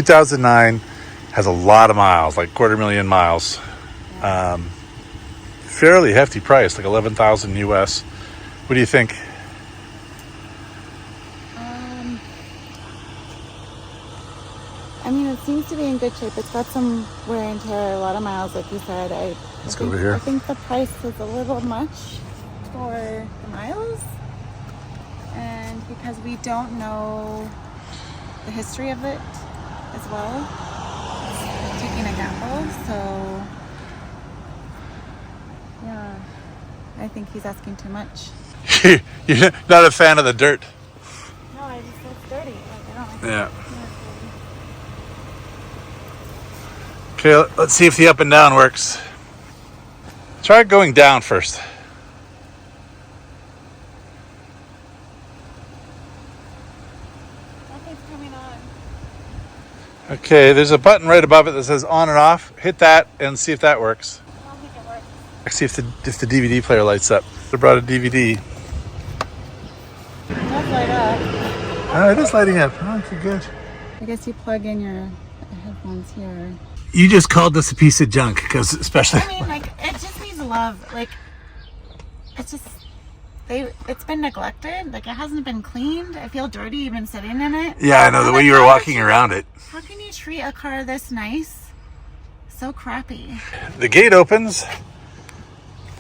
2009, has a lot of miles, like 250,000 miles. Fairly hefty price, like 11,000 US. What do you think? I mean, it seems to be in good shape. It's got some wear and tear, a lot of miles, like you said. Let's go over here. I think the price is a little much for the miles. And because we don't know the history of it as well, it's taking a gamble. So, yeah, I think he's asking too much. You're not a fan of the dirt. No, I just think it's dirty. Like, I don't like Yeah. it. Okay, let's see if the up and down works. Try going down first. Nothing's coming on. Okay, there's a button right above it that says on and off. Hit that and see if that works. I don't think it works. Let's see if the DVD player lights up. They brought a DVD. It does light up. Oh, it is lighting up. Oh, okay, good. I guess you plug in your headphones here. You just called this a piece of junk, because especially... I mean, like, it just needs love. Like, it's just, it's been neglected. Like, it hasn't been cleaned. I feel dirty even sitting in it. Yeah, I know, the way you were walking around it. How can you treat a car this nice so crappy? The gate opens,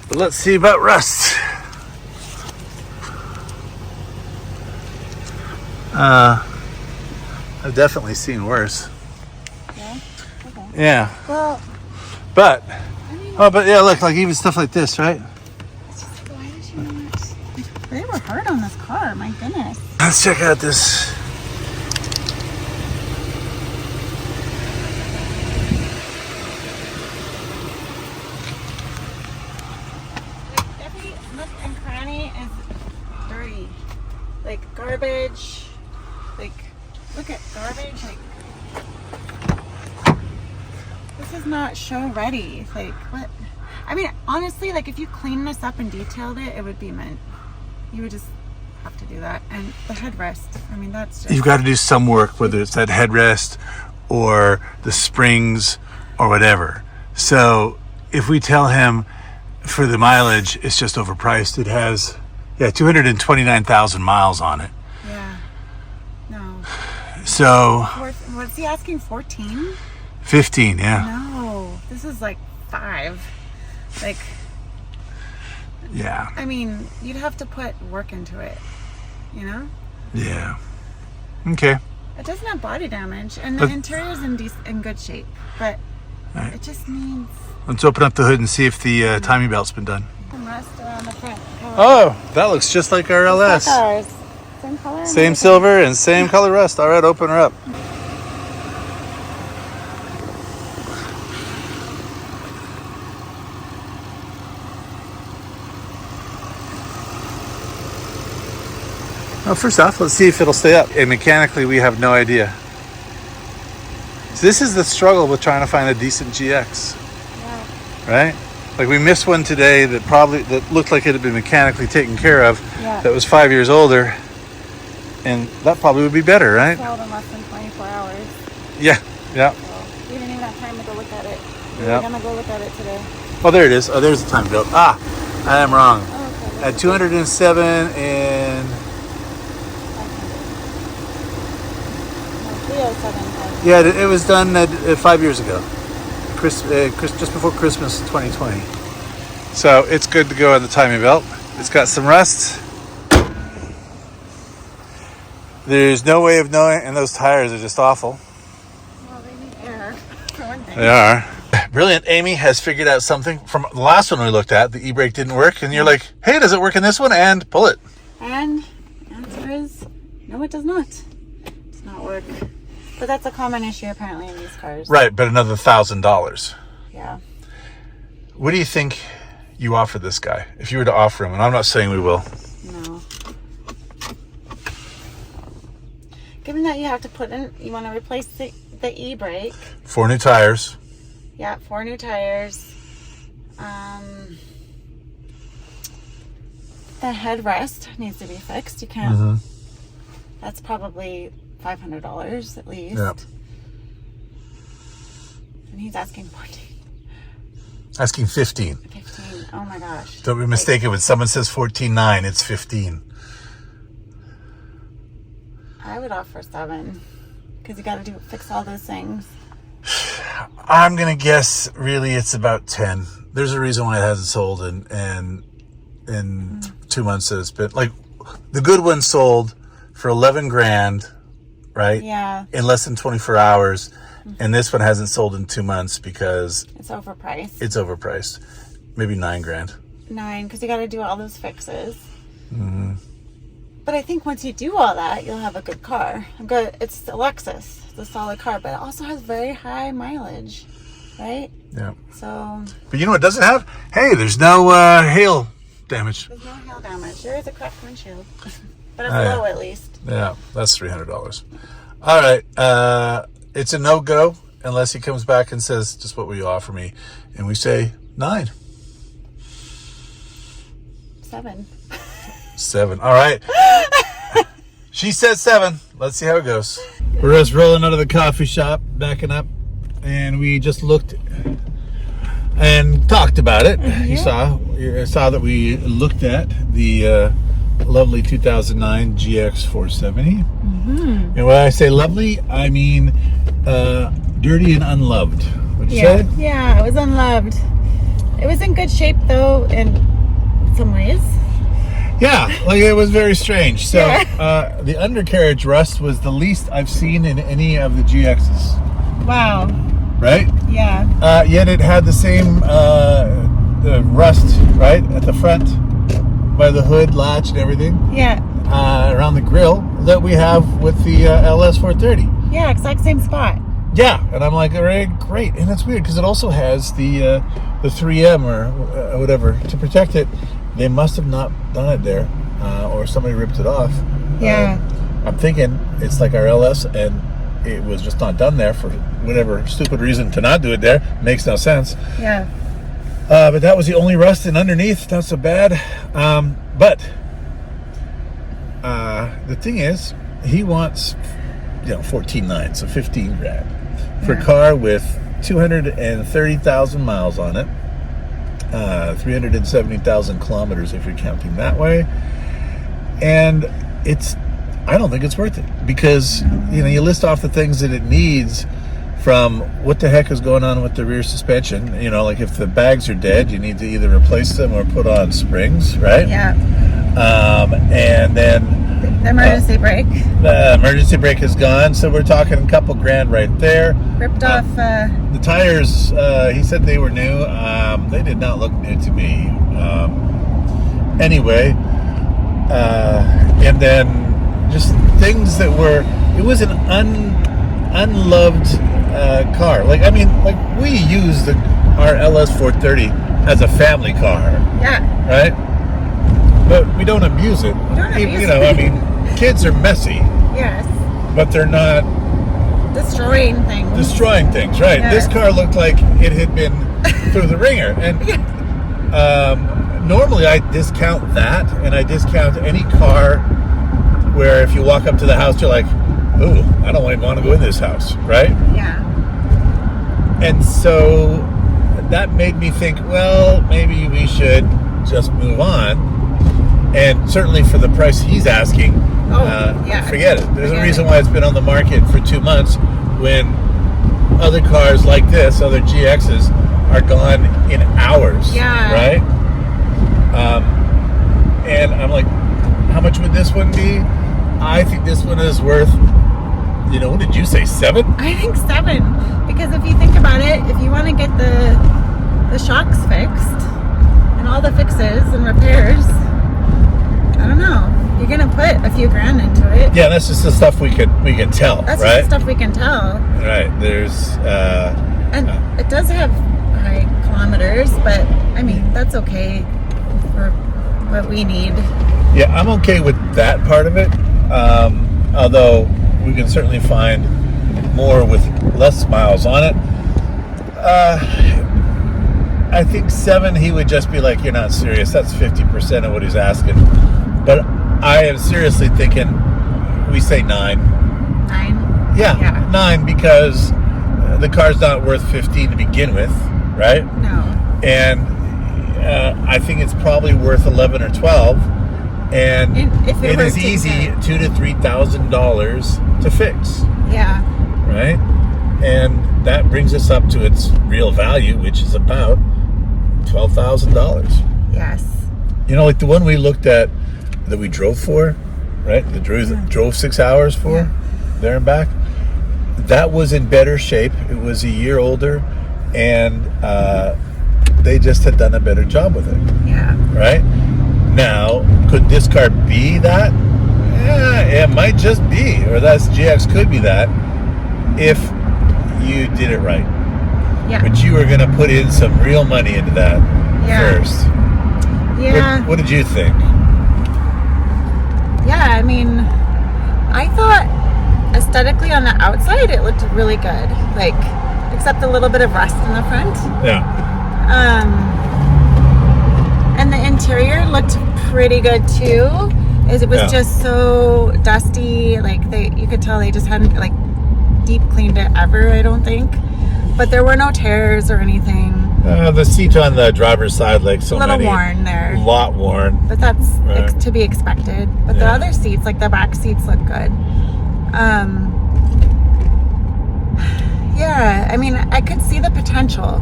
but let's see about rust. I've definitely seen worse. Yeah? Okay. Yeah, Well, but... I mean, Oh, but yeah, look, like even stuff like this, right? it's just, why did you not... They were hard on this car, my goodness. Let's check out this. Like, every nook and cranny is dirty. Like, garbage. Like, look at garbage. Like, this is not show ready. Like, what? I mean, honestly, like, if you clean this up and detailed it, it would be meant. You would just have to do that. And the headrest, I mean, that's just... You've got to do some work, whether it's that headrest or the springs or whatever. So if we tell him for the mileage, it's just overpriced. It has, 229,000 miles on it. Yeah. No. So What's he asking, 14? 15, yeah. No. This is like 5. Like... Yeah. I mean, you'd have to put work into it, you know? Yeah. Okay. It doesn't have body damage, and the interior's in good shape, but Right. it just needs Let's open up the hood and see if the timing belt's been done. some rust around the front. Oh, that looks just like our LS. Like ours. Same color? and Same everything. silver and same color rust. All right, open her up. Well, first off, let's see if it'll stay up. And mechanically, we have no idea. So this is the struggle with trying to find a decent GX, Yeah. right? Like we missed one today that looked like it had been mechanically taken care of. Yeah. That was 5 years older, and that probably would be better, right? Sold in less than 24 hours. Yeah, yeah. So we didn't even have time to go look at it. We Yeah. were going to go look at it today. Oh, there it is. Oh, there's the time built. Ah, I am wrong. Oh, okay. At 207 and... No, 307. Yeah, it was done 5 years ago. Just before Christmas 2020. So it's good to go on the timing belt. It's got some rust. There's no way of knowing, and those tires are just awful. Well, they need air, for one thing. They are. Brilliant Amy has figured out something from the last one we looked at. The e-brake didn't work, and you're like, hey, does it work in this one? And pull it. And the answer is, no, it does not. It does not work. But that's a common issue apparently in these cars. Right, but another $1,000. Yeah. What do you think you offer this guy? If you were to offer him, and I'm not saying we will. No. Given that you have to put in, you want to replace the e-brake. 4 new tires. Yeah, 4 new tires. The headrest needs to be fixed. You can't. That's probably $500 at least. Yep. he's asking 14. Asking 15. 15. Oh my gosh. Don't be mistaken. When someone says 14.9, it's 15. I would offer 7 because you got to fix all those things. I'm gonna guess. Really, it's about 10. There's a reason why it hasn't sold in 2 months that it's been. Like, the good one sold for 11 grand, right? Yeah. In less than 24 hours, and this one hasn't sold in 2 months because it's overpriced. It's overpriced. Maybe 9 grand. 9 because you got to do all those fixes. Mm-hmm. But I think once you do all that, you'll have a good car. It's a Lexus. It's a solid car, but it also has very high mileage, right? Yeah. So. But you know what it doesn't have? Hey, there's no hail damage. There's no hail damage. There is a cracked windshield, but it's low at least. Yeah, that's $300. All right. It's a no-go unless he comes back and says, just what will you offer me? And we say 9. 7. 7. All right. She says 7. Let's see how it goes. We're just rolling out of the coffee shop, backing up, and we just looked and talked about it. Mm-hmm. You saw that we looked at the lovely 2009 GX470. Mm-hmm. And when I say lovely, I mean dirty and unloved. What'd you say? Yeah, it was unloved. It was in good shape though, in some ways. Yeah, like it was very strange. So the undercarriage rust was the least I've seen in any of the GXs. Wow. Right? Yeah. Yet it had the same rust, right, at the front by the hood latch and everything. Yeah. Around the grill that we have with the LS 430. Yeah, exact same spot. Yeah, and I'm like, all right, great. And it's weird because it also has the 3M or whatever to protect it. They must have not done it there, or somebody ripped it off. Yeah. I'm thinking it's like our LS, and it was just not done there for whatever stupid reason to not do it there. Makes no sense. Yeah. But that was the only rust, and underneath, not so bad. But the thing is, he wants, 14.9, so 15 grand for a car with 230,000 miles on it. 370,000 kilometers if you're counting that way, and I don't think it's worth it because you list off the things that it needs, from what the heck is going on with the rear suspension. Like if the bags are dead, you need to either replace them or put on springs, right? Yeah. And then the emergency brake. The emergency brake is gone, so we're talking a couple grand right there. Ripped off. The tires, he said they were new. They did not look new to me. Anyway, and then just things that it was an unloved car. Like we use our LS 430 as a family car. Yeah. Right? But we don't abuse it. Kids are messy. Yes. But they're not destroying things, right? Yeah. This car looked like it had been through the ringer, and normally I discount that, and I discount any car where if you walk up to the house, you're like, "Ooh, I don't even want to go in this house," right? Yeah. And so that made me think, well, maybe we should just move on. And certainly for the price he's asking, forget it. There's a reason why it's been on the market for 2 months when other cars like this, other GXs, are gone in hours. Yeah. Right? And I'm like, how much would this one be? I think this one is worth, what did you say, 7? I think 7. Because if you think about it, if you want to get the shocks fixed and all the fixes and repairs, I don't know. You're gonna put a few grand into it. Yeah, that's just the stuff we can tell. That's right? just the stuff we can tell. Right. There's and it does have high kilometers, but that's okay for what we need. Yeah, I'm okay with that part of it. Although we can certainly find more with less miles on it. I think 7, he would just be like, "You're not serious. That's 50% of what he's asking." But I am seriously thinking we say 9. 9? Yeah, 9, because the car's not worth 15 to begin with, right? No. And I think it's probably worth 11 or 12. And If it it were is to easy, get- $2,000 to $3,000 to fix, Yeah. right? And that brings us up to its real value, which is about $12,000. Yes. You know, like the one we looked at that we drove for, right? The drove 6 hours for, there and back. That was in better shape. It was a year older, and they just had done a better job with it, Yeah. right? Now, could this car be that? Yeah, it might just be, or that's GX could be that if you did it right. Yeah. But you were going to put in some real money into that first. Yeah. What did you think? Yeah, I mean, I thought aesthetically on the outside it looked really good. Like, except a little bit of rust in the front. Yeah. And the interior looked pretty good too. It was just so dusty. Like you could tell they just hadn't like deep cleaned it ever, I don't think. But there were no tears or anything. The seat on the driver's side, like so A little many, worn there. lot worn. But that's Right. to be expected. But the other seats, like the back seats, look good. Yeah, I mean, I could see the potential.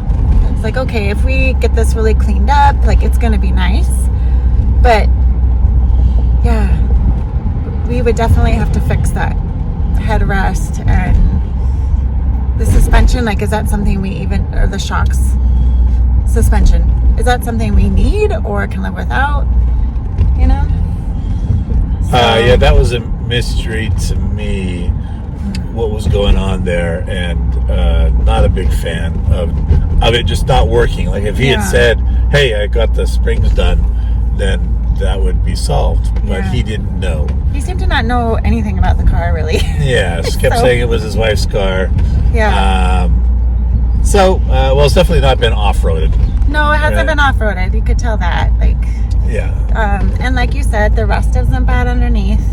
It's like, okay, if we get this really cleaned up, like it's gonna be nice. But yeah, we would definitely have to fix that headrest and the suspension. Like, is that something we even, or the shocks suspension, is that something we need or can live without? You know? So, Yeah, that was a mystery to me, what was going on there, and not a big fan of it just not working. Like if he had said, hey, I got the springs done, then that would be solved, but he didn't know. He seemed to not know anything about the car, really. Yeah, kept saying it was his wife's car. Yeah. Well, it's definitely not been off-roaded. No, it hasn't been off-roaded. You could tell that. Like, yeah. And like you said, the rust isn't bad underneath.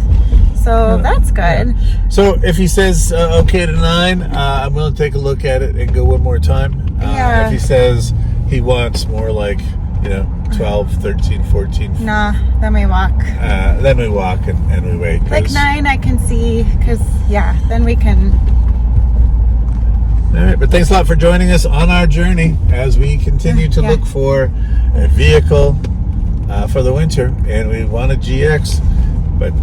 So that's good. So if he says okay to 9, I'm willing to take a look at it and go one more time. If he says he wants more like, 12, 13, 14. Nah, then we walk. Then we walk and we wait. Like 9 I can see, because then we can. All right, but thanks a lot for joining us on our journey as we continue to look for a vehicle for the winter, and we want a GX. But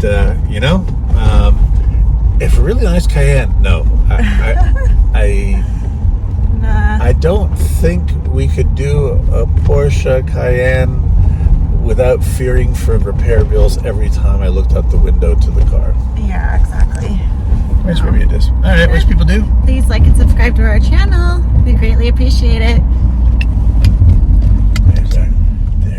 if a really nice Cayenne, no, I don't think we could do a Porsche Cayenne without fearing for repair bills every time I looked out the window to the car. Yeah, exactly. Which maybe it is. All right, which people do? Please like and subscribe to our channel. We greatly appreciate it.